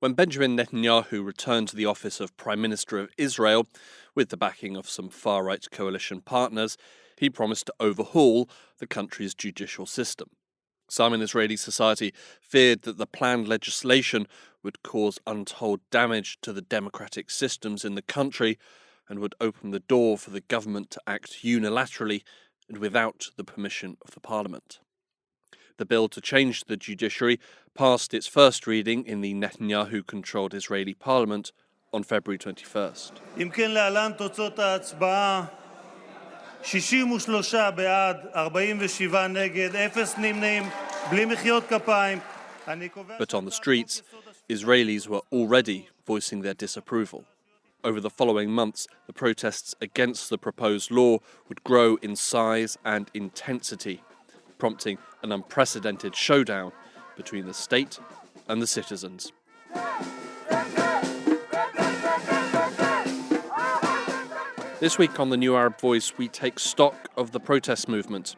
When Benjamin Netanyahu returned to the office of Prime Minister of Israel, with the backing of some far-right coalition partners, he promised to overhaul the country's judicial system. Some in Israeli society feared that the planned legislation would cause untold damage to the democratic systems in the country and would open the door for the government to act unilaterally and without the permission of the parliament. The bill to change the judiciary passed its first reading in the Netanyahu-controlled Israeli parliament on February 21st. 63 בעד, 47 נגד, 0 נמנעים, בלי מחיאות כפיים. But on the streets, Israelis were already voicing their disapproval. Over the following months, the protests against the proposed law would grow in size and intensity, prompting an unprecedented showdown between the state and the citizens. This week on the New Arab Voice, we take stock of the protest movement.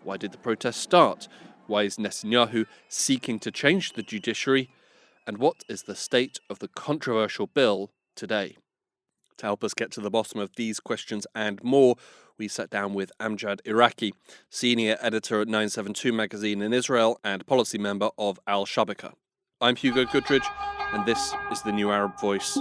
Why did the protest start? Why is Netanyahu seeking to change the judiciary? And what is the state of the controversial bill today? To help us get to the bottom of these questions and more, we sat down with Amjad Iraqi, senior editor at 972 magazine in Israel and policy member of Al-Shabaka. I'm Hugo Goodridge, and this is the New Arab Voice.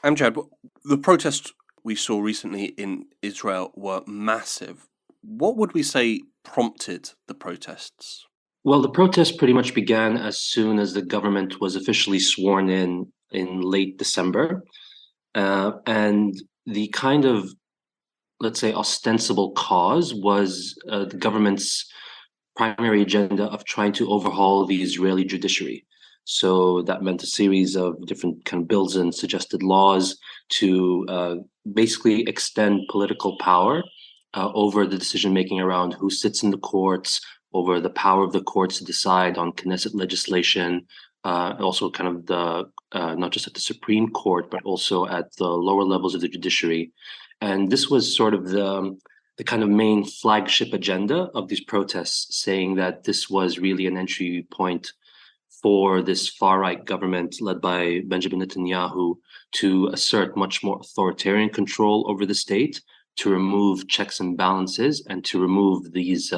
Amjad, the protests we saw recently in Israel were massive. What would we say prompted the protests? Well, the protests pretty much began as soon as the government was officially sworn in late December. And the kind of, let's say, ostensible cause was the government's primary agenda of trying to overhaul the Israeli judiciary. So that meant a series of different kind of bills and suggested laws to basically extend political power over the decision-making around who sits in the courts, over the power of the courts to decide on Knesset legislation, also kind of the not just at the Supreme Court, but also at the lower levels of the judiciary. And this was sort of the kind of main flagship agenda of these protests, saying that this was really an entry point for this far-right government led by Benjamin Netanyahu to assert much more authoritarian control over the state, to remove checks and balances, and to remove these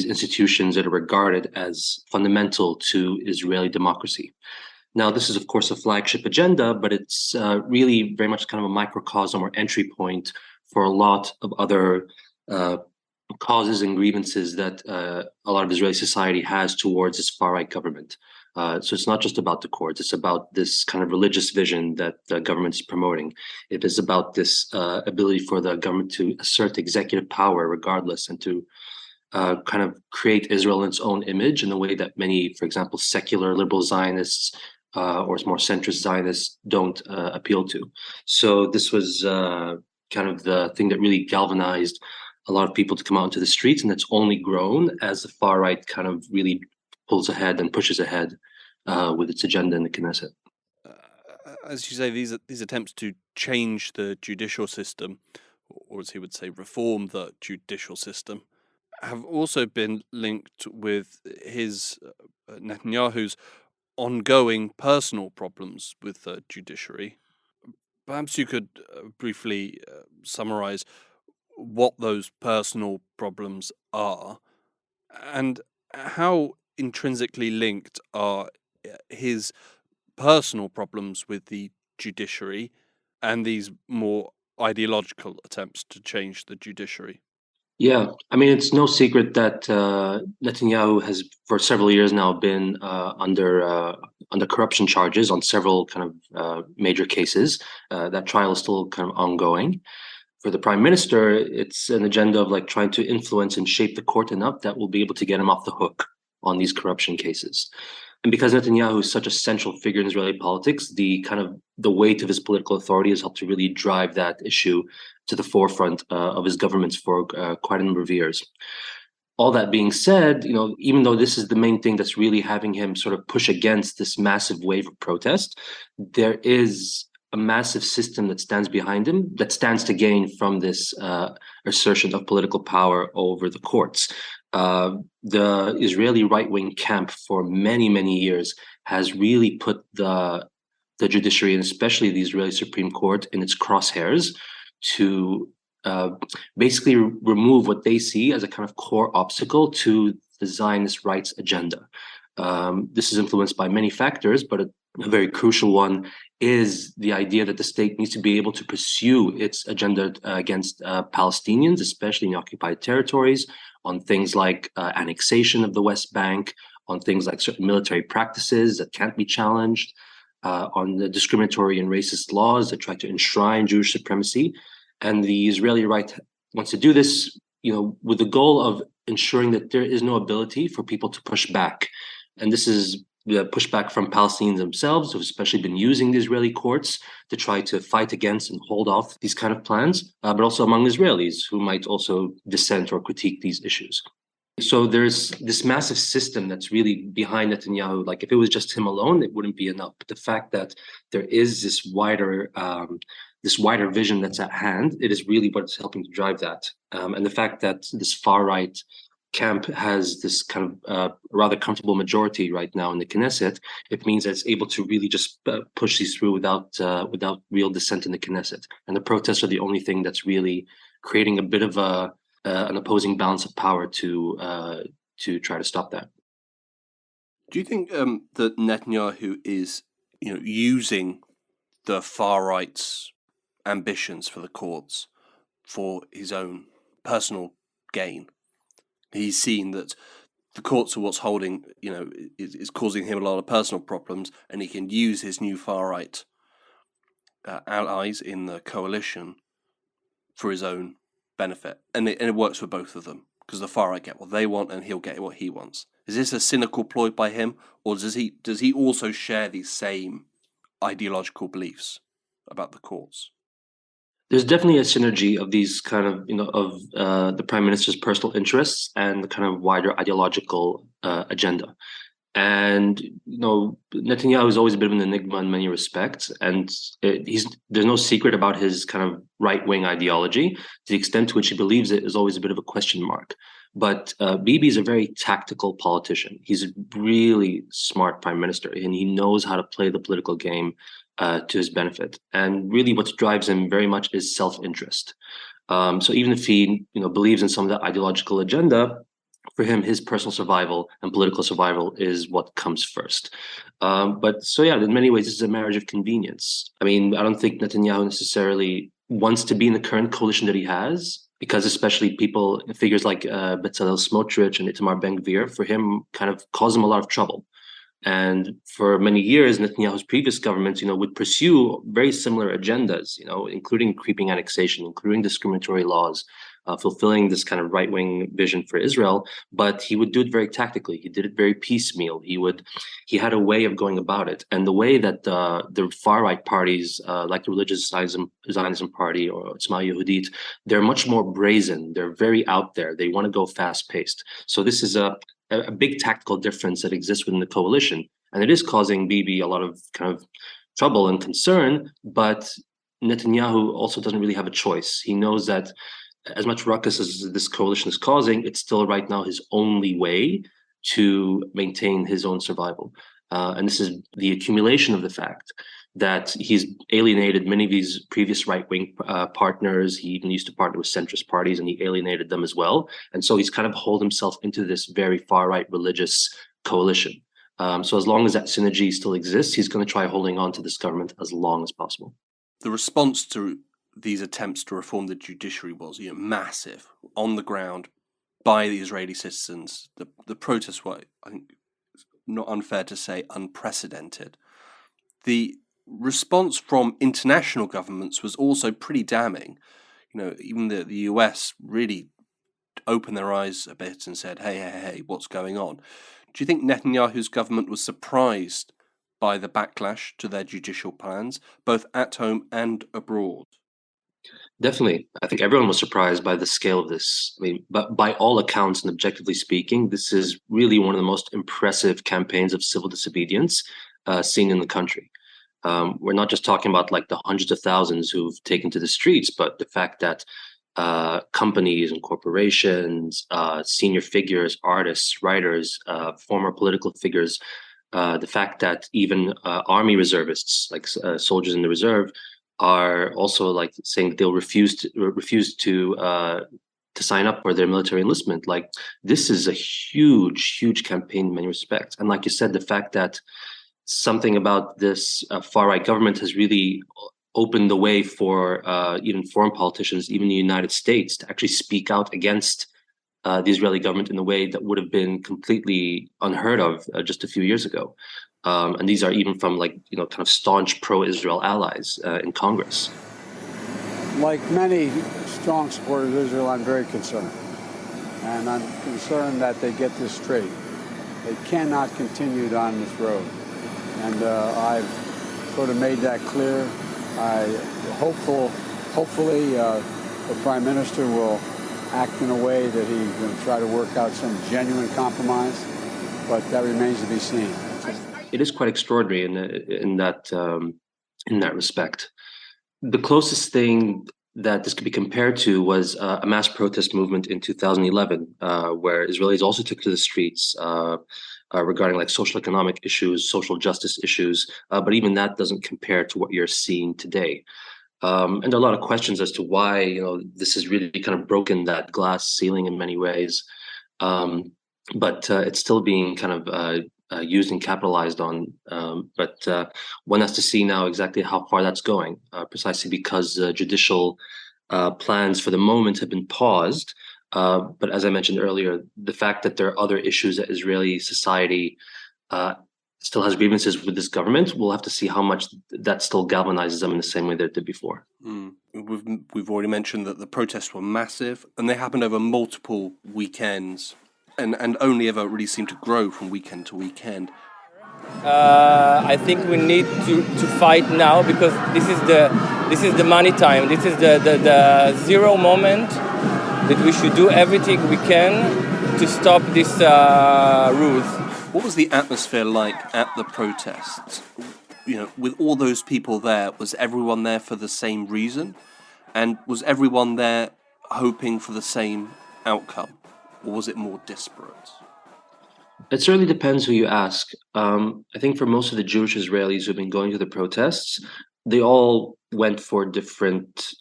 institutions that are regarded as fundamental to Israeli democracy. Now, this is, of course, a flagship agenda, but it's really very much kind of a microcosm or entry point for a lot of other causes and grievances that a lot of Israeli society has towards this far-right government. So it's not just about the courts, it's about this kind of religious vision that the government is promoting. It is about this ability for the government to assert executive power regardless, and to kind of create Israel in its own image in a way that many, for example, secular liberal Zionists or more centrist Zionists don't appeal to. So this was kind of the thing that really galvanized a lot of people to come out into the streets, and it's only grown as the far right kind of really pulls ahead and pushes ahead with its agenda in the Knesset. As you say, these attempts to change the judicial system, or as he would say, reform the judicial system, have also been linked with his Netanyahu's ongoing personal problems with the judiciary. Perhaps you could briefly summarize what those personal problems are and how intrinsically linked are his personal problems with the judiciary and these more ideological attempts to change the judiciary. Yeah, I mean, it's no secret that Netanyahu has for several years now been under corruption charges on several kind of major cases. That trial is still kind of ongoing. For the prime minister, it's an agenda of like trying to influence and shape the court enough that will be able to get him off the hook on these corruption cases. And because Netanyahu is such a central figure in Israeli politics, the weight of his political authority has helped to really drive that issue to the forefront of his governments for quite a number of years. All that being said, even though this is the main thing that's really having him sort of push against this massive wave of protest, there is a massive system that stands behind him, that stands to gain from this assertion of political power over the courts. The Israeli right-wing camp for many, many years has really put the judiciary, and especially the Israeli Supreme Court, in its crosshairs to basically remove what they see as a kind of core obstacle to the Zionist rights agenda. This is influenced by many factors, but a very crucial one is the idea that the state needs to be able to pursue its agenda against Palestinians, especially in occupied territories, on things like annexation of the West Bank, on things like certain military practices that can't be challenged, on the discriminatory and racist laws that try to enshrine Jewish supremacy. And the Israeli right wants to do this, with the goal of ensuring that there is no ability for people to push back. And this is the pushback from Palestinians themselves, who've especially been using the Israeli courts to try to fight against and hold off these kind of plans, but also among Israelis who might also dissent or critique these issues. So there's this massive system that's really behind Netanyahu. Like, if it was just him alone, it wouldn't be enough. But the fact that there is this wider vision that's at hand, it is really what's helping to drive that. And the fact that this far right camp has this kind of rather comfortable majority right now in the Knesset, it means that it's able to really just push these through without real dissent in the Knesset. And the protests are the only thing that's really creating a bit of an opposing balance of power to try to stop that. Do you think that Netanyahu is, using the far right's ambitions for the courts for his own personal gain? He's seen that the courts are what's holding, is causing him a lot of personal problems, and he can use his new far right allies in the coalition for his own benefit, and it works for both of them, because the far right get what they want and he'll get what he wants. Is this a cynical ploy by him, or does he also share these same ideological beliefs about the courts? There's definitely a synergy of these kind of, the prime minister's personal interests and the kind of wider ideological agenda. And Netanyahu is always a bit of an enigma in many respects, and there's no secret about his kind of right-wing ideology. To the extent to which he believes it is always a bit of a question mark. But Bibi is a very tactical politician. He's a really smart prime minister, and he knows how to play the political game to his benefit. And really, what drives him very much is self-interest. So even if he, believes in some of the ideological agenda, for him, his personal survival and political survival is what comes first. But so, yeah, in many ways, this is a marriage of convenience. I mean, I don't think Netanyahu necessarily wants to be in the current coalition that he has, because especially figures like Bezalel Smotrich and Itamar Ben-Gvir, for him, kind of cause him a lot of trouble. And for many years, Netanyahu's previous governments, would pursue very similar agendas, including creeping annexation, including discriminatory laws, fulfilling this kind of right-wing vision for Israel. But he would do it very tactically. He did it very piecemeal. He had a way of going about it. And the way that the far-right parties, like the Religious Zionism Party or Tzma Yehudit, they're much more brazen. They're very out there. They want to go fast-paced. So this is a big tactical difference that exists within the coalition. And it is causing Bibi a lot of kind of trouble and concern, but Netanyahu also doesn't really have a choice. He knows that as much ruckus as this coalition is causing, it's still right now his only way to maintain his own survival. And this is the accumulation of the fact that he's alienated many of these previous right-wing partners. He even used to partner with centrist parties, and he alienated them as well. And so he's kind of holed himself into this very far-right religious coalition. So as long as that synergy still exists, he's going to try holding on to this government as long as possible. The response to these attempts to reform the judiciary was massive, on the ground, by the Israeli citizens. The protests were, I think, not unfair to say, unprecedented. The response from international governments was also pretty damning. Even the US really opened their eyes a bit and said, hey, what's going on? Do you think Netanyahu's government was surprised by the backlash to their judicial plans, both at home and abroad? Definitely. I think everyone was surprised by the scale of this. I mean, but by all accounts and objectively speaking, this is really one of the most impressive campaigns of civil disobedience seen in the country. We're not just talking about like the hundreds of thousands who've taken to the streets, but the fact that companies and corporations, senior figures, artists, writers, former political figures, the fact that even army reservists, like soldiers in the reserve, are also like saying that they'll refuse to sign up for their military enlistment. Like, this is a huge campaign in many respects. And like you said, the fact that something about this far-right government has really opened the way for even foreign politicians, even the United States, to actually speak out against the Israeli government in a way that would have been completely unheard of just a few years ago. And these are even from like, kind of staunch pro-Israel allies in Congress. Like many strong supporters of Israel, I'm very concerned. And I'm concerned that they get this straight. They cannot continue down this road. And I've sort of made that clear. Hopefully the Prime Minister will act in a way that he's going to try to work out some genuine compromise, but that remains to be seen. It is quite extraordinary in that respect. The closest thing that this could be compared to was a mass protest movement in 2011, where Israelis also took to the streets regarding like social economic issues, social justice issues, but even that doesn't compare to what you're seeing today. And there are a lot of questions as to why this has really kind of broken that glass ceiling in many ways, but it's still being kind of used and capitalized on. But one has to see now exactly how far that's going, precisely because judicial plans for the moment have been paused. But as I mentioned earlier, the fact that there are other issues that Israeli society still has grievances with this government, we'll have to see how much that still galvanizes them in the same way that it did before. We've already mentioned that the protests were massive, and they happened over multiple weekends, and only ever really seemed to grow from weekend to weekend. I think we need to fight now, because this is the money time. This is the zero moment that we should do everything we can to stop these rules. What was the atmosphere like at the protests? With all those people there, was everyone there for the same reason? And was everyone there hoping for the same outcome? Or was it more disparate? It certainly depends who you ask. I think for most of the Jewish Israelis who've been going to the protests, they all went for different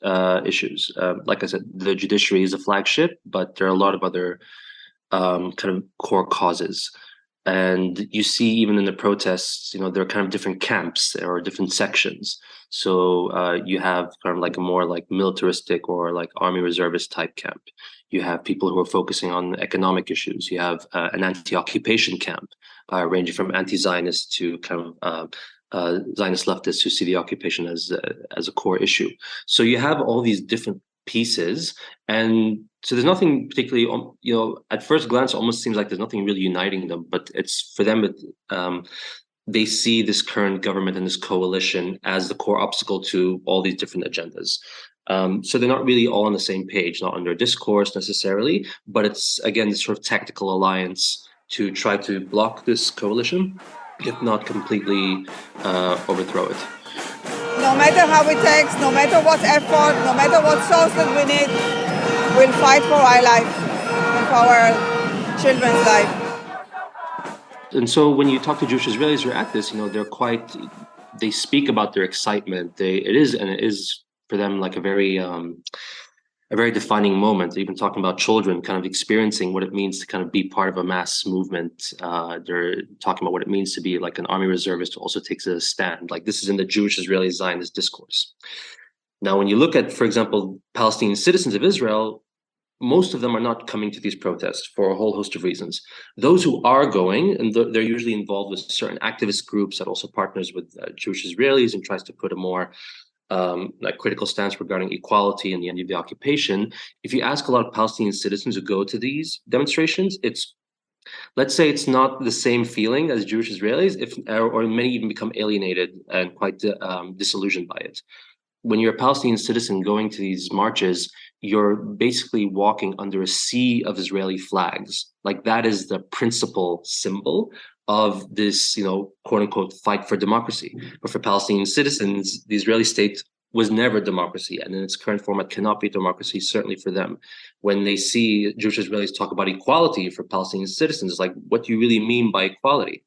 issues. Like I said, the judiciary is a flagship, but there are a lot of other kind of core causes. And you see, even in the protests, there are kind of different camps or different sections. So you have kind of like a more like militaristic or like army reservist type camp. You have people who are focusing on economic issues. You have an anti-occupation camp, ranging from anti-Zionist to kind of Zionist leftists who see the occupation as a core issue. So you have all these different pieces, and so there's nothing particularly, at first glance, it almost seems like there's nothing really uniting them, but it's for them, they see this current government and this coalition as the core obstacle to all these different agendas. So they're not really all on the same page, not under discourse necessarily, but it's, again, this sort of tactical alliance to try to block this coalition, if not completely overthrow it. No matter how it takes, no matter what effort, no matter what sources we need, we'll fight for our life and for our children's life. And so when you talk to Jewish Israelis who are at this, they speak about their excitement. It is for them like a very defining moment. They're even talking about children kind of experiencing what it means to kind of be part of a mass movement. They're talking about what it means to be like an army reservist who also takes a stand. Like, this is in the Jewish Israeli Zionist discourse. Now, when you look at, for example, Palestinian citizens of Israel, most of them are not coming to these protests for a whole host of reasons. Those who are going, and they're usually involved with certain activist groups that also partners with Jewish Israelis and tries to put a more critical stance regarding equality and the end of the occupation. If you ask a lot of Palestinian citizens who go to these demonstrations, let's say it's not the same feeling as Jewish Israelis, or many even become alienated and quite disillusioned by it. When you're a Palestinian citizen going to these marches, you're basically walking under a sea of Israeli flags. Like, that is the principal symbol of this, quote unquote, fight for democracy. But for Palestinian citizens, the Israeli state was never democracy, and in its current format cannot be democracy, certainly for them. When they see Jewish Israelis talk about equality for Palestinian citizens, it's like, what do you really mean by equality?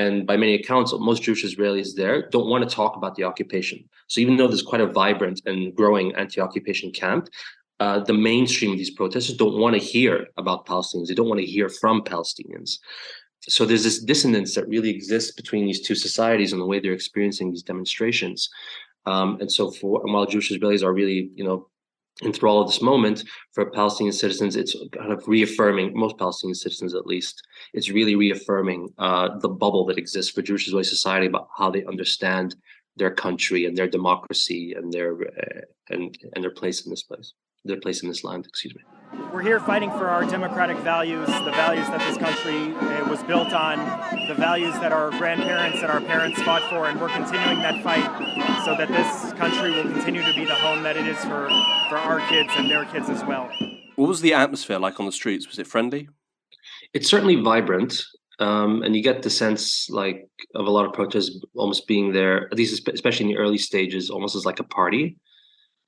And by many accounts, most Jewish Israelis there don't want to talk about the occupation. So even though there's quite a vibrant and growing anti-occupation camp, the mainstream of these protesters don't want to hear about Palestinians. They don't want to hear from Palestinians. So there's this dissonance that really exists between these two societies and the way they're experiencing these demonstrations. And while Jewish Israelis are really, enthralled at this moment, for Palestinian citizens, it's kind of reaffirming, most Palestinian citizens at least, it's really reaffirming the bubble that exists for Jewish Israeli society about how they understand their country and their democracy and their place in this land, excuse me. We're here fighting for our democratic values, the values that this country was built on, the values that our grandparents and our parents fought for, and we're continuing that fight so that this country will continue to be the home that it is for our kids and their kids as well. What was the atmosphere like on the streets? Was it friendly? It's certainly vibrant, and you get the sense of a lot of protests almost being there, at least especially in the early stages, almost as like a party.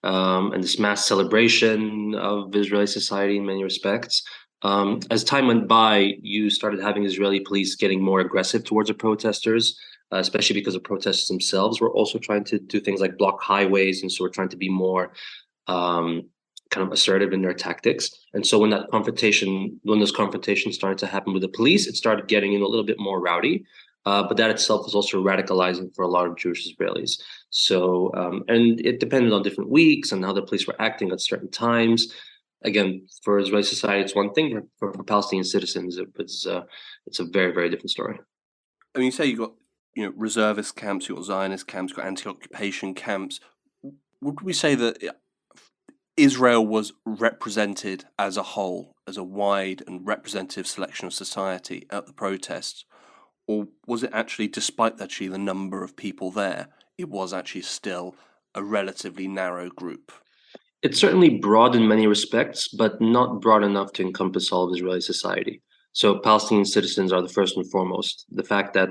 And this mass celebration of Israeli society in many respects. As time went by, you started having Israeli police getting more aggressive towards the protesters, especially because the protesters themselves were also trying to do things like block highways, and so we're trying to be more kind of assertive in their tactics. And so when those confrontations started to happen with the police, it started getting a little bit more rowdy. But that itself was also radicalizing for a lot of Jewish Israelis. So, and it depended on different weeks and how the police were acting at certain times. Again, for Israeli society, it's one thing. For Palestinian citizens, it's a very, very different story. I mean, you say you got reservist camps, you got Zionist camps, you got anti-occupation camps. Would we say that Israel was represented as a whole, as a wide and representative selection of society at the protests? Or was it actually, despite actually the number of people there, it was actually still a relatively narrow group? It's certainly broad in many respects, but not broad enough to encompass all of Israeli society. So Palestinian citizens are the first and foremost. The fact that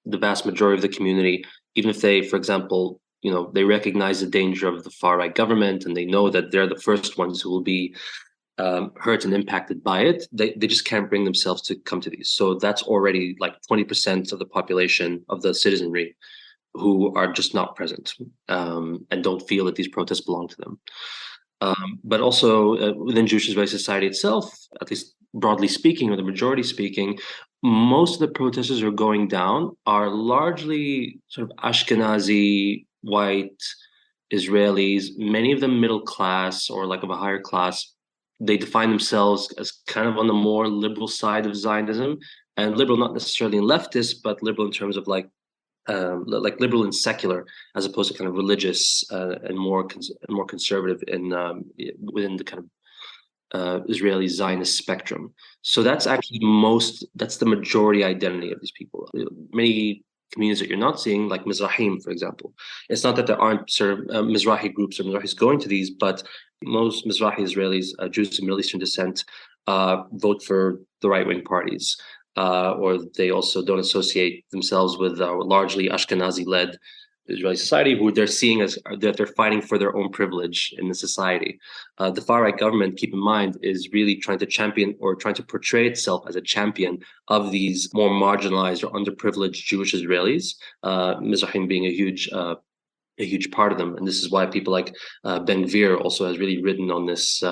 the vast majority of the community, even if they, for example, they recognize the danger of the far-right government and they know that they're the first ones who will be hurt and impacted by it, they just can't bring themselves to come to these. So that's already like 20% of the population of the citizenry who are just not present and don't feel that these protests belong to them. But also within Jewish Israeli society itself, at least broadly speaking, or the majority speaking, most of the protesters who are going down are largely sort of Ashkenazi, white Israelis, many of them middle class or like of a higher class. They define themselves as kind of on the more liberal side of Zionism, and liberal not necessarily in leftist, but liberal in terms of like liberal and secular, as opposed to kind of religious and more conservative within the kind of Israeli Zionist spectrum. So that's actually that's the majority identity of these people. Many communities that you're not seeing, like Mizrahim, for example. It's not that there aren't sort of Mizrahi groups or Mizrahis going to these, but most Mizrahi Israelis, Jews of Middle Eastern descent, vote for the right-wing parties, or they also don't associate themselves with largely Ashkenazi-led Israeli society, who they're seeing as that they're fighting for their own privilege in the society. The far-right government, keep in mind, is really trying to champion or trying to portray itself as a champion of these more marginalized or underprivileged Jewish Israelis, Mizrahim being a huge part of them. And this is why people like Ben Gvir also has really ridden on this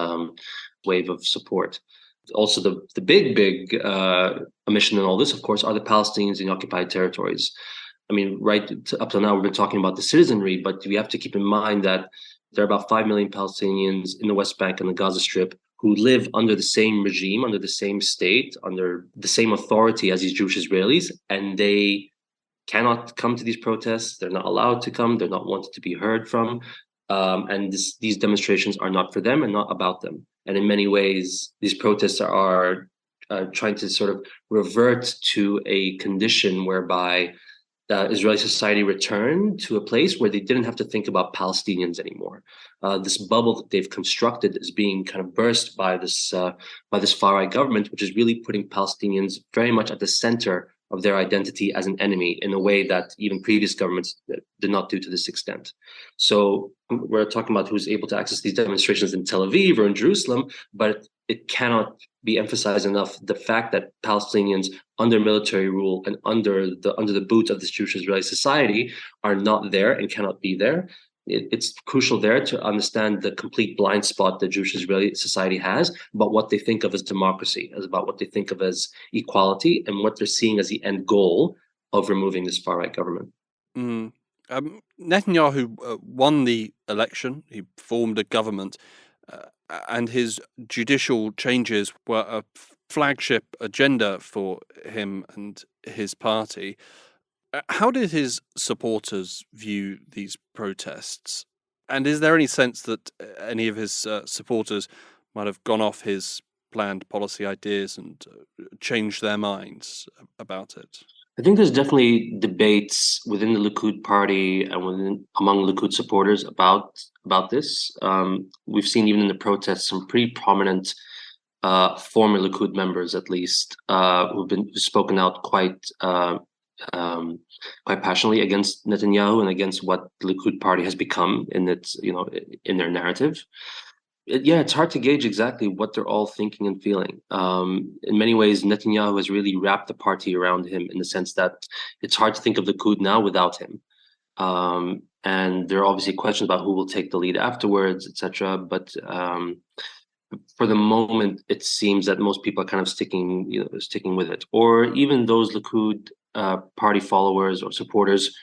wave of support. Also, the big omission in all this, of course, are the Palestinians in the occupied territories. I mean, right up till now, we've been talking about the citizenry, but we have to keep in mind that there are about 5 million Palestinians in the West Bank and the Gaza Strip who live under the same regime, under the same state, under the same authority as these Jewish Israelis, and they cannot come to these protests. They're not allowed to come. They're not wanted to be heard from. And these demonstrations are not for them and not about them. And in many ways, these protests are trying to sort of revert to a condition whereby Israeli society returned to a place where they didn't have to think about Palestinians anymore. This bubble that they've constructed is being kind of burst by this far-right government, which is really putting Palestinians very much at the center of their identity as an enemy in a way that even previous governments did not do to this extent. So we're talking about who's able to access these demonstrations in Tel Aviv or in Jerusalem, but it cannot be emphasized enough the fact that Palestinians under military rule and under the boot of this Jewish Israeli society are not there and cannot be there. It's crucial there to understand the complete blind spot the Jewish Israeli society has about what they think of as democracy, as about what they think of as equality, and what they're seeing as the end goal of removing this far-right government. Netanyahu won the election. He formed a government, and his judicial changes were a flagship agenda for him and his party. How did his supporters view these protests? And is there any sense that any of his supporters might have gone off his planned policy ideas and changed their minds about it? I think there's definitely debates within the Likud party and among Likud supporters about this. We've seen even in the protests some pretty prominent former Likud members, at least, who've spoken out quite passionately against Netanyahu and against what the Likud party has become in their narrative. It's hard to gauge exactly what they're all thinking and feeling. In many ways, Netanyahu has really wrapped the party around him in the sense that it's hard to think of Likud now without him. And there are obviously questions about who will take the lead afterwards, etc. But for the moment, it seems that most people are kind of sticking with it. Or even those Likud party followers or supporters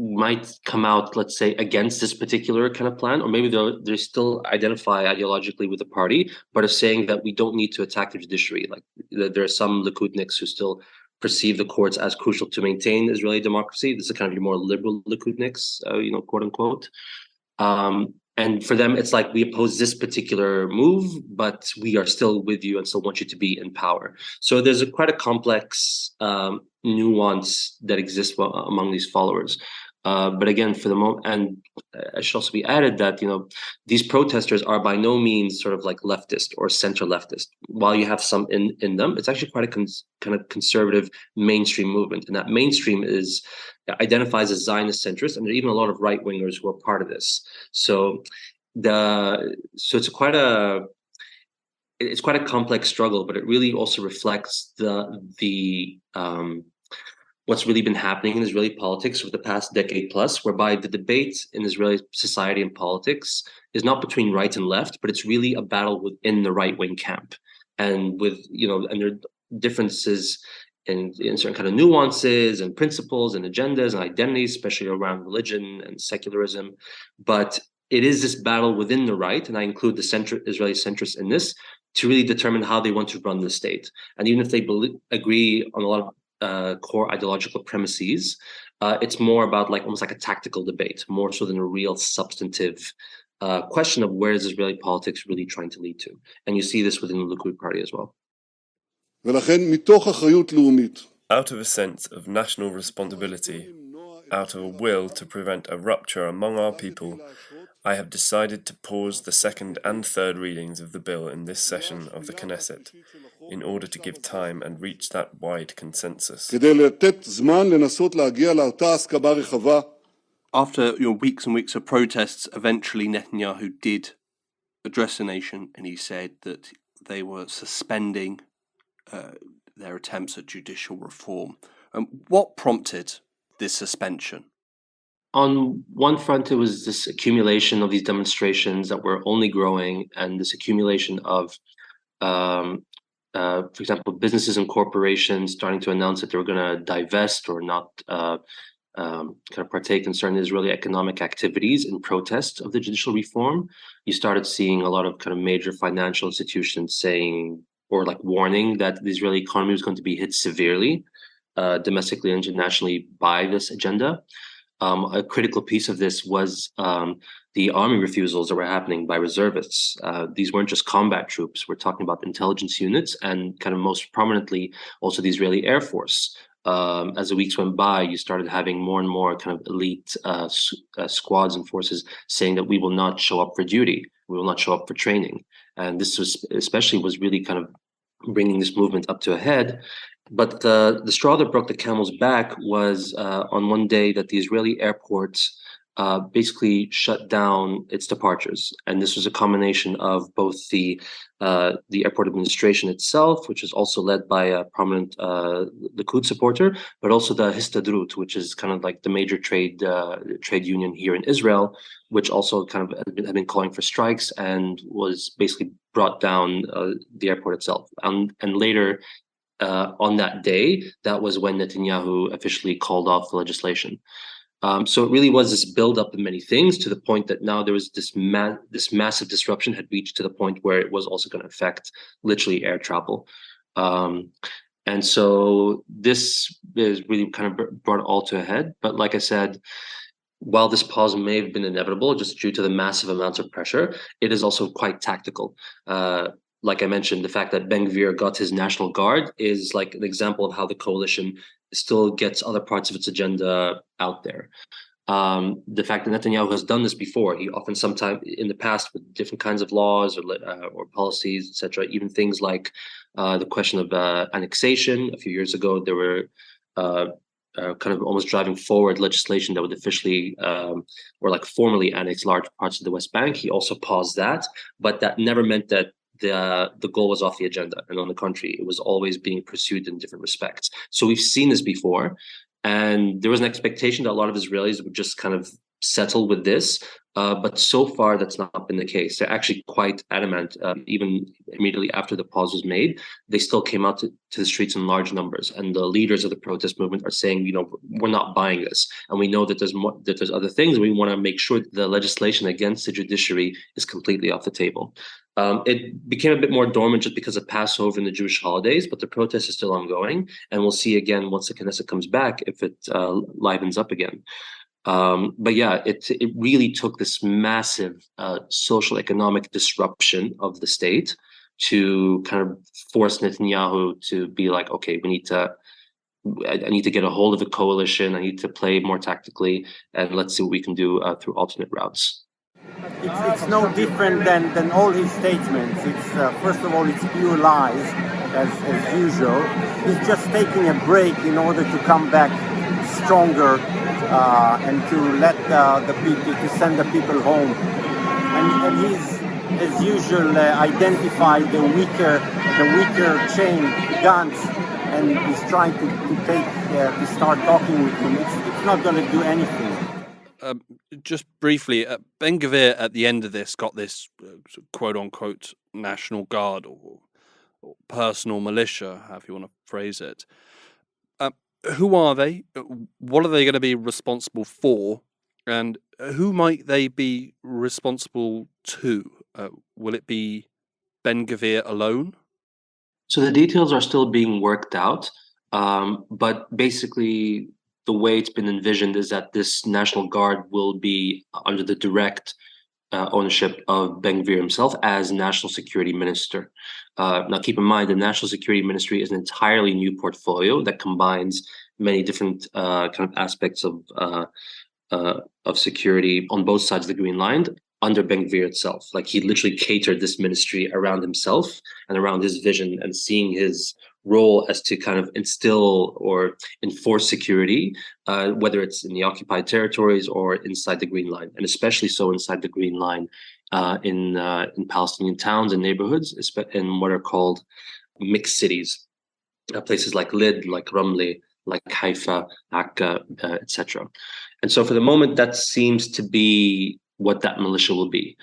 might come out, let's say, against this particular kind of plan, or maybe they still identify ideologically with the party, but are saying that we don't need to attack the judiciary. Like there are some Likudniks who still perceive the courts as crucial to maintain Israeli democracy. This is kind of your more liberal Likudniks, quote unquote. And for them, it's like, we oppose this particular move, but we are still with you and still want you to be in power. So there's quite a complex nuance that exists among these followers. But again, for the moment, and it should also be added that these protesters are by no means sort of like leftist or center leftist. While you have some in them, it's actually quite a kind of conservative mainstream movement, and that mainstream identifies as Zionist centrist, and there are even a lot of right wingers who are part of this. So it's quite a complex struggle, but it really also reflects the what's really been happening in Israeli politics for the past decade plus, whereby the debate in Israeli society and politics is not between right and left, but it's really a battle within the right-wing camp. And and there are differences in certain kind of nuances and principles and agendas and identities, especially around religion and secularism. But it is this battle within the right, and I include the Israeli centrists in this, to really determine how they want to run the state. And even if they agree on a lot of core ideological premises, it's more about almost like a tactical debate, more so than a real substantive question of where is Israeli politics really trying to lead to. And you see this within the Likud party as well. Out of a sense of national responsibility, out of a will to prevent a rupture among our people, I have decided to pause the second and third readings of the bill in this session of the Knesset, in order to give time and reach that wide consensus. After weeks and weeks of protests, eventually Netanyahu did address the nation, and he said that they were suspending their attempts at judicial reform. What prompted this suspension? On one front, it was this accumulation of these demonstrations that were only growing, and this accumulation of for example, businesses and corporations starting to announce that they were going to divest or not kind of partake in certain Israeli economic activities in protest of the judicial reform. You started seeing a lot of kind of major financial institutions saying, or warning, that the Israeli economy was going to be hit severely, domestically and internationally, by this agenda. A critical piece of this was the army refusals that were happening by reservists. These weren't just combat troops. We're talking about intelligence units, and kind of most prominently also the Israeli Air Force. As the weeks went by, you started having more and more kind of elite squads and forces saying that we will not show up for duty, we will not show up for training. And this was really kind of bringing this movement up to a head. But the straw that broke the camel's back was on one day that the Israeli airports basically shut down its departures, and this was a combination of both the airport administration itself, which is also led by a prominent Likud supporter, but also the Histadrut, which is kind of like the major trade union here in Israel, which also kind of had been calling for strikes and was basically brought down the airport itself. And later on that day, that was when Netanyahu officially called off the legislation. So it really was this buildup of many things to the point that now there was this massive disruption had reached to the point where it was also going to affect literally air travel. And so this is really kind of brought it all to a head. But like I said, while this pause may have been inevitable just due to the massive amounts of pressure, it is also quite tactical. Like I mentioned, the fact that Ben Gvir got his National Guard is like an example of how the coalition still gets other parts of its agenda out there. The fact that Netanyahu has done this before, he often sometimes in the past with different kinds of laws or policies, etc., even things like the question of annexation. A few years ago, there were kind of almost driving forward legislation that would officially or like formally annex large parts of the West Bank. He also paused that, but that never meant that the goal was off the agenda, and on the contrary, it was always being pursued in different respects. So we've seen this before, and there was an expectation that a lot of Israelis would just kind of settle with this, but so far that's not been the case. They're actually quite adamant. Even immediately after the pause was made, they still came out to the streets in large numbers, and the leaders of the protest movement are saying, you know, we're not buying this, and we know that there's other things. We want to make sure that the legislation against the judiciary is completely off the table. It became a bit more dormant just because of Passover and the Jewish holidays, but the protest is still ongoing, and we'll see again once the Knesset comes back if it livens up again. But yeah, it really took this massive social economic disruption of the state to kind of force Netanyahu to be like, okay, I need to get a hold of a coalition. I need to play more tactically, and let's see what we can do through alternate routes. It's no different than all his statements. It's first of all, it's pure lies, as usual. He's just taking a break in order to come back stronger and to let the people, to send the people home. And he's, as usual, identified the weaker chain guns, and he's trying to start talking with him. It's not going to do anything. Just briefly, Ben Gvir at the end of this got this quote-unquote National Guard or personal militia, however you want to phrase it. Who are they? What are they going to be responsible for? And who might they be responsible to? Will it be Ben Gvir alone? So the details are still being worked out, but basically the way it's been envisioned is that this National Guard will be under the direct ownership of Ben Gvir himself as National Security Minister. Now, keep in mind, the National Security Ministry is an entirely new portfolio that combines many different kind of aspects of security on both sides of the Green Line under Ben Gvir itself. Like, he literally catered this ministry around himself and around his vision and seeing his role as to kind of instill or enforce security, whether it's in the occupied territories or inside the Green Line, and especially so inside the Green Line in Palestinian towns and neighborhoods, in what are called mixed cities, places like Lid, like Ramle, like Haifa, Akka, etc. And so for the moment, that seems to be what that militia will be.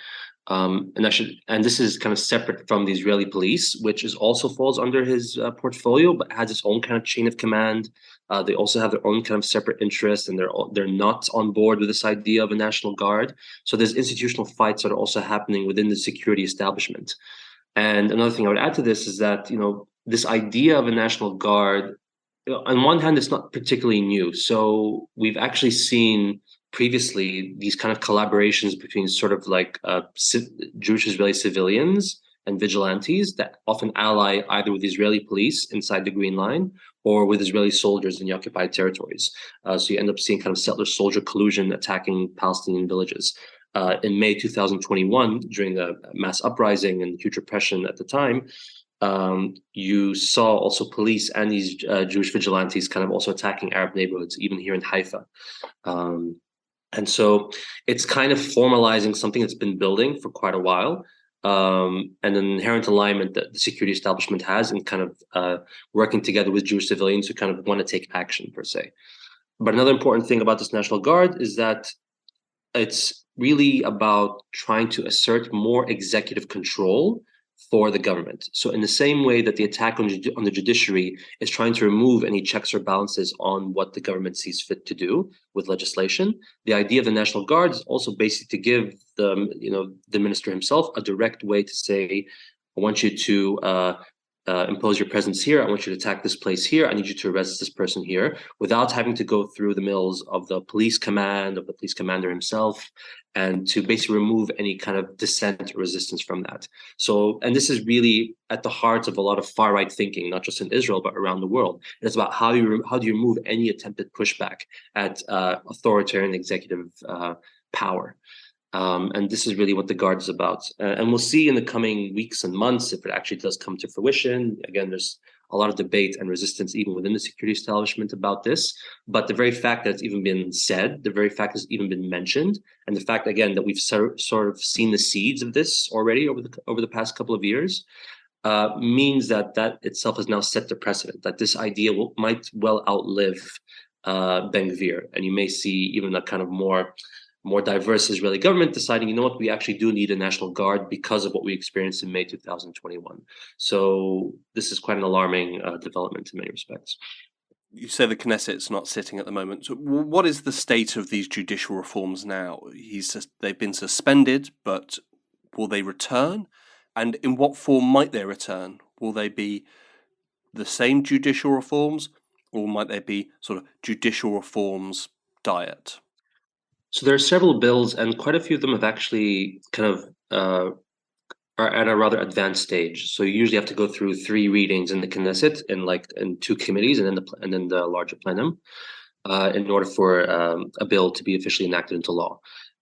And this is kind of separate from the Israeli police, which also falls under his portfolio, but has its own kind of chain of command. They also have their own kind of separate interests, and they're not on board with this idea of a National Guard. So there's institutional fights that are also happening within the security establishment. And another thing I would add to this is that, you know, this idea of a National Guard, on one hand, it's not particularly new. So we've actually seen previously these kind of collaborations between sort of like Jewish Israeli civilians and vigilantes that often ally either with Israeli police inside the Green Line or with Israeli soldiers in the occupied territories. So you end up seeing kind of settler-soldier collusion attacking Palestinian villages. In May 2021, during the mass uprising and huge repression at the time, you saw also police and these Jewish vigilantes kind of also attacking Arab neighborhoods, even here in Haifa. And so it's kind of formalizing something that's been building for quite a while, and an inherent alignment that the security establishment has in kind of working together with Jewish civilians who kind of want to take action, per se. But another important thing about this National Guard is that it's really about trying to assert more executive control for the government. So in the same way that the attack on the judiciary is trying to remove any checks or balances on what the government sees fit to do with legislation, the idea of the National Guard is also basically to give the minister himself a direct way to say, I want you to impose your presence here. I want you to attack this place here. I need you to arrest this person here, without having to go through the mills of the police command, of the police commander himself, and to basically remove any kind of dissent or resistance from that. So, and this is really at the heart of a lot of far right thinking, not just in Israel, but around the world. It's about how do you remove any attempted pushback at authoritarian executive power. And this is really what the Guard is about. And we'll see in the coming weeks and months if it actually does come to fruition. Again, there's a lot of debate and resistance even within the security establishment about this. But the very fact that it's even been said, the very fact that it's even been mentioned, and the fact, again, that we've sort of seen the seeds of this already over the past couple of years, means that itself has now set the precedent, that this idea might well outlive Ben Gvir. And you may see even a kind of more diverse Israeli government deciding, you know what, we actually do need a National Guard because of what we experienced in May 2021. So this is quite an alarming development in many respects. You say the Knesset's not sitting at the moment. So what is the state of these judicial reforms now? They've been suspended, but will they return? And in what form might they return? Will they be the same judicial reforms, or might they be sort of judicial reforms diet? So there are several bills, and quite a few of them have actually kind of are at a rather advanced stage. So you usually have to go through 3 readings in the Knesset in 2 committees, and then the larger plenum, in order for a bill to be officially enacted into law.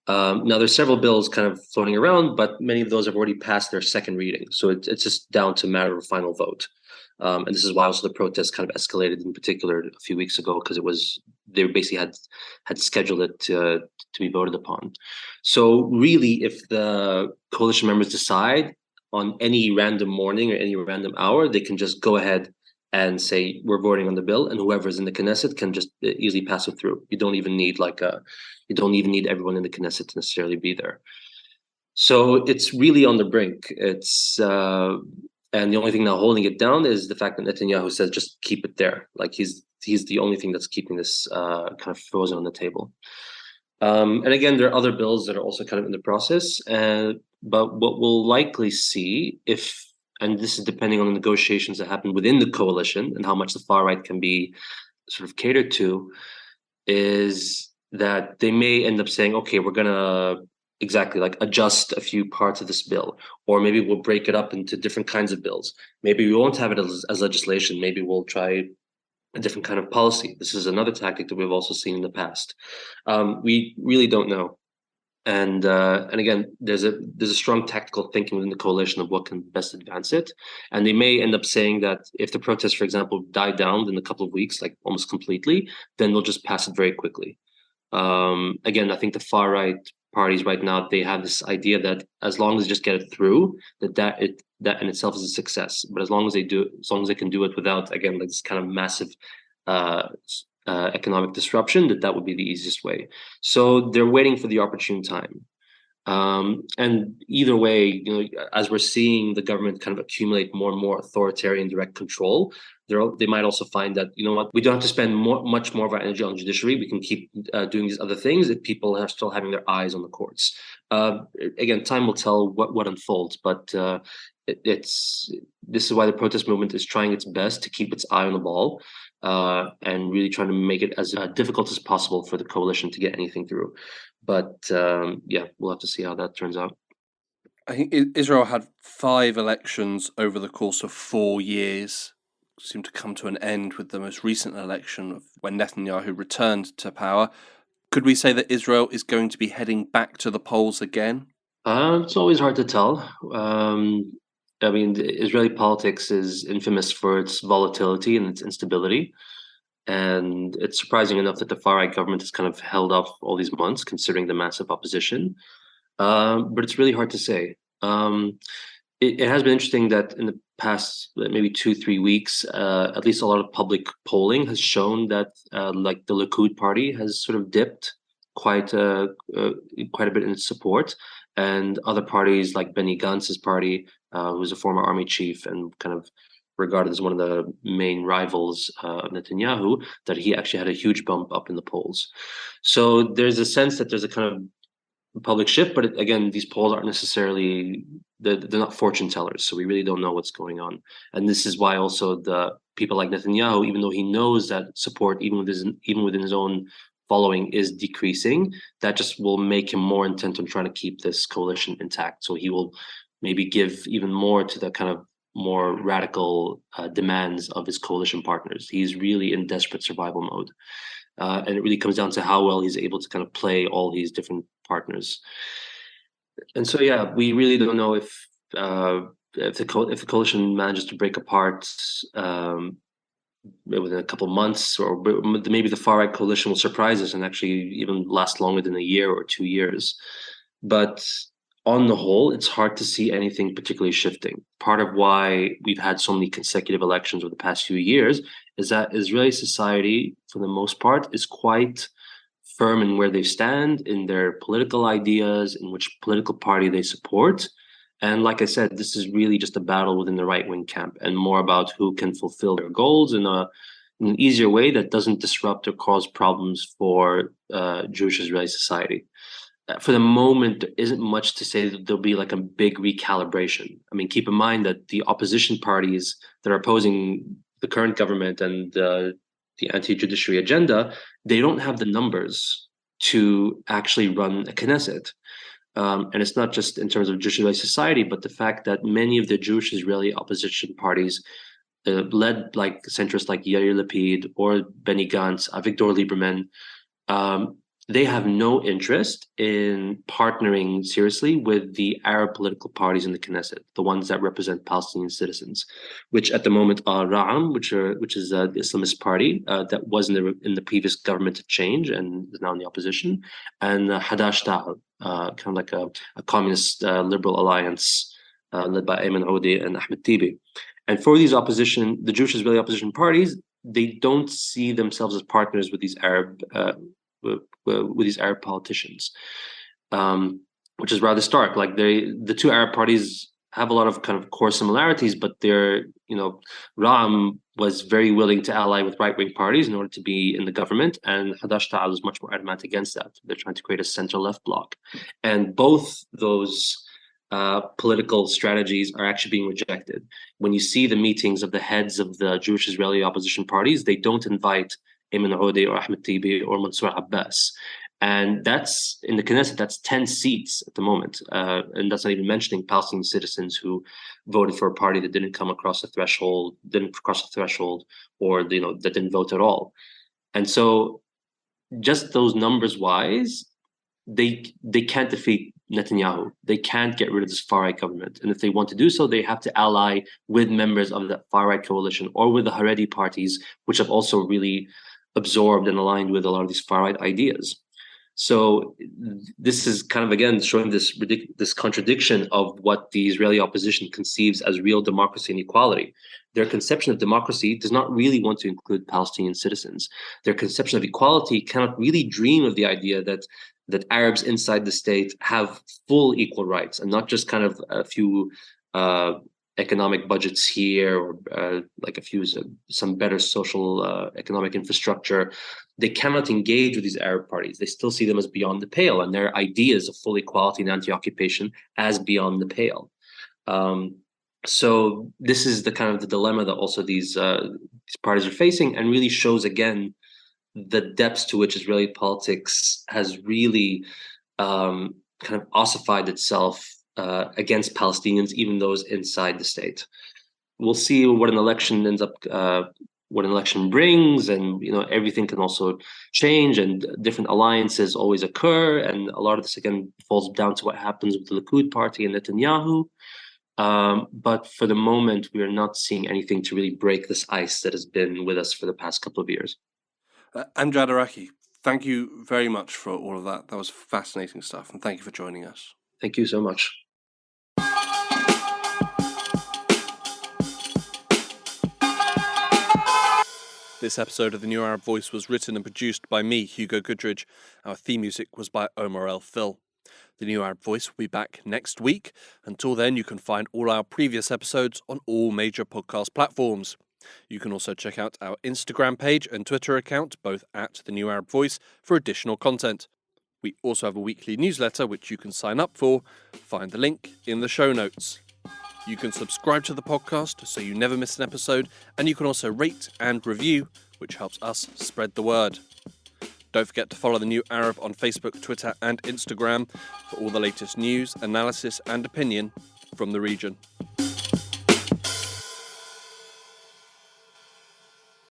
Now there's several bills kind of floating around, but many of those have already passed their second reading. So it's just down to a matter of final vote. And this is why also the protests kind of escalated in particular a few weeks ago, because they basically had scheduled it to be voted upon. So really, if the coalition members decide on any random morning or any random hour, they can just go ahead and say we're voting on the bill, and whoever's in the Knesset can just easily pass it through. You don't even need everyone in the Knesset to necessarily be there. So it's really on the brink. And the only thing now holding it down is the fact that Netanyahu says just keep it there. Like he's the only thing that's keeping this kind of frozen on the table. And again, there are other bills that are also kind of in the process. But what we'll likely see, and this is depending on the negotiations that happen within the coalition and how much the far right can be sort of catered to, is that they may end up saying, okay, we're gonna adjust a few parts of this bill, or maybe we'll break it up into different kinds of bills. Maybe we won't have it as legislation. Maybe we'll try a different kind of policy. This is another tactic that we've also seen in the past. We really don't know. And again, there's a strong tactical thinking within the coalition of what can best advance it. And they may end up saying that if the protests, for example, die down in a couple of weeks, like almost completely, then they'll just pass it very quickly. Again, I think the far right parties right now, they have this idea that as long as they just get it through, that in itself is a success. But as long as they can do it without, again, like this kind of massive economic disruption, that would be the easiest way. So they're waiting for the opportune time. And either way, as we're seeing the government kind of accumulate more and more authoritarian direct control, they might also find that, we don't have to spend much more of our energy on judiciary. We can keep doing these other things if people are still having their eyes on the courts. Again, time will tell what unfolds, but this is why the protest movement is trying its best to keep its eye on the ball, and really trying to make it as difficult as possible for the coalition to get anything through. But we'll have to see how that turns out. I think Israel had 5 elections over the course of 4 years, seemed to come to an end with the most recent election of when Netanyahu returned to power. Could we say that Israel is going to be heading back to the polls again? It's always hard to tell. I mean, the Israeli politics is infamous for its volatility and its instability. And it's surprising enough that the far-right government has kind of held off all these months, considering the massive opposition. But it's really hard to say. It has been interesting that in the past maybe 2-3 weeks, at least a lot of public polling has shown that like the Likud party has sort of dipped quite quite a bit in its support, and other parties like Benny Gantz's party, who's a former army chief and kind of regarded as one of the main rivals of Netanyahu, that he actually had a huge bump up in the polls. So there's a sense that there's a kind of public shift, but again, these polls aren't necessarily, they're not fortune tellers, so we really don't know what's going on. And this is why also the people like Netanyahu, even though he knows that support even within his own following is decreasing, that just will make him more intent on trying to keep this coalition intact. So he will maybe give even more to the kind of more radical demands of his coalition partners. He's really in desperate survival mode. And it really comes down to how well he's able to kind of play all these different partners. And so, yeah, we really don't know if the coalition manages to break apart within a couple of months, or maybe the far-right coalition will surprise us and actually even last longer than a year or 2 years. But on the whole, it's hard to see anything particularly shifting. Part of why we've had so many consecutive elections over the past few years is that Israeli society, for the most part, is quite firm in where they stand, in their political ideas, in which political party they support. And like I said, this is really just a battle within the right-wing camp, and more about who can fulfill their goals in an easier way that doesn't disrupt or cause problems for Jewish Israeli society. For the moment, there isn't much to say that there'll be like a big recalibration. I mean, keep in mind that the opposition parties that are opposing the current government and the anti-judiciary agenda, they don't have the numbers to actually run a Knesset. And it's not just in terms of Jewish Israeli society, but the fact that many of the Jewish Israeli opposition parties, led like centrists like Yair Lapid or Benny Gantz, Avigdor Lieberman, they have no interest in partnering seriously with the Arab political parties in the Knesset, the ones that represent Palestinian citizens, which at the moment are Ra'am, which is the Islamist party that was in the previous government of change and is now in the opposition, and Hadash Ta'al, kind of like a communist liberal alliance led by Ayman Odeh and Ahmed Tibi. And for these the Jewish Israeli opposition parties, they don't see themselves as partners with these Arab politicians, which is rather stark. Like the two Arab parties have a lot of kind of core similarities, but Ra'am was very willing to ally with right-wing parties in order to be in the government, and Hadash Ta'al is much more adamant against that. They're trying to create a center-left bloc, and both those political strategies are actually being rejected. When you see the meetings of the heads of the Jewish Israeli opposition parties, they don't invite Ayman Odeh or Ahmed Tibi or Mansour Abbas. And that's in the Knesset, that's 10 seats at the moment. And that's not even mentioning Palestinian citizens who voted for a party that didn't cross the threshold, or that didn't vote at all. And so just those numbers wise, they can't defeat Netanyahu. They can't get rid of this far-right government. And if they want to do so, they have to ally with members of the far-right coalition or with the Haredi parties, which have also really absorbed and aligned with a lot of these far-right ideas. So this is kind of, again, showing this contradiction of what the Israeli opposition conceives as real democracy and equality. Their conception of democracy does not really want to include Palestinian citizens. Their conception of equality cannot really dream of the idea that Arabs inside the state have full equal rights, and not just kind of a few economic budgets here, or like some better social economic infrastructure. They cannot engage with these Arab parties. They still see them as beyond the pale, and their ideas of full equality and anti-occupation as beyond the pale. So this is the kind of the dilemma that also these parties are facing, and really shows again the depths to which Israeli politics has really kind of ossified itself against Palestinians, even those inside the state. We'll see what an election ends up, what an election brings, and everything can also change, and different alliances always occur, and a lot of this again falls down to what happens with the Likud party and Netanyahu. But for the moment, we are not seeing anything to really break this ice that has been with us for the past couple of years. Amjad Araki, thank you very much for all of that. That was fascinating stuff, and thank you for joining us. Thank you so much. This episode of The New Arab Voice was written and produced by me, Hugo Goodridge. Our theme music was by Omar El Phil. The New Arab Voice will be back next week. Until then, you can find all our previous episodes on all major podcast platforms. You can also check out our Instagram page and Twitter account, both at The New Arab Voice, for additional content. We also have a weekly newsletter which you can sign up for. Find the link in the show notes. You can subscribe to the podcast so you never miss an episode, and you can also rate and review, which helps us spread the word. Don't forget to follow The New Arab on Facebook, Twitter, and Instagram for all the latest news, analysis, and opinion from the region.